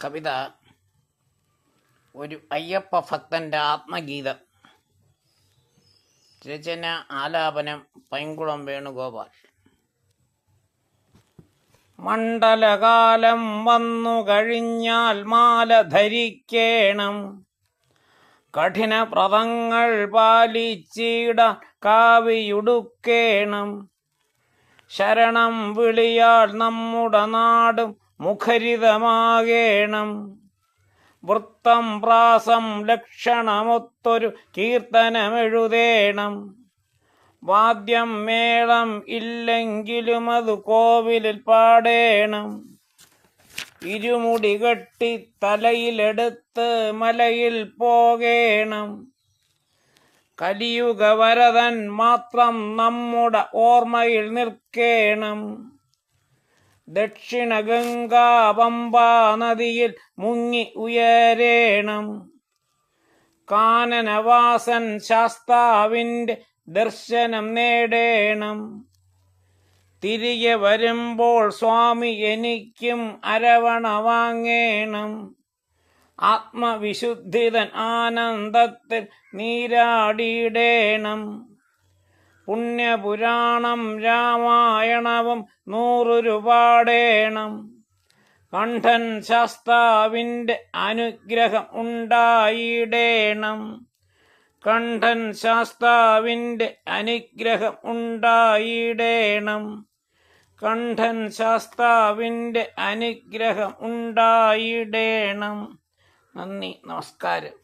കവിത ഒരു അയ്യപ്പ ഭക്തൻ്റെ ആത്മഗീതം. രചന ആലാപനം പൈങ്കുളം വേണുഗോപാൽ. മണ്ഡലകാലം വന്നു കഴിഞ്ഞാൽ മാല ധരിക്കേണം, കഠിന വ്രതങ്ങൾ പാലിച്ചിടാൻ കാവിയുടുക്കേണം. ശരണം വിളിയാൽ നമ്മുടെ നാടും മുഖരിതമാകേണം. വൃത്തം പ്രാസം ലക്ഷണമൊത്തൊരു കീർത്തനമെഴുതേണം. വാദ്യം മേളം ഇല്ലെങ്കിലും അത് കോവിലിൽ പാടേണം. ഇരുമുടി കെട്ടി തലയിലെടുത്ത് മലയിൽ പോകേണം. കലിയുഗ വരദൻ മാത്രം നമ്മുടെ ഓർമ്മയിൽ നിൽക്കേണം. ദക്ഷിണ ഗംഗാ പമ്പാ നദിയിൽ മുങ്ങി ഉയരേണം. കാനനവാസൻ ശാസ്താവിൻ്റെ ദർശനം നേടേണം. തിരികെ വരുമ്പോൾ സ്വാമി എനിക്കും അരവണ വാങ്ങേണം. ആത്മവിശുദ്ധിതൻ ആനന്ദത്തിൽ നീരാടിയിടേണം. പുണ്യപുരാണം രാമായണവും 100 പാടേണം. കണ്ഠൻ ശാസ്താവിൻ്റെ അനുഗ്രഹം ഉണ്ടായിടേണം. കണ്ഠൻ ശാസ്താവിൻ്റെ അനുഗ്രഹം ഉണ്ടായിടേണം. കണ്ഠൻ ശാസ്താവിൻ്റെ അനുഗ്രഹം ഉണ്ടായിടേണം. നന്ദി, നമസ്കാരം.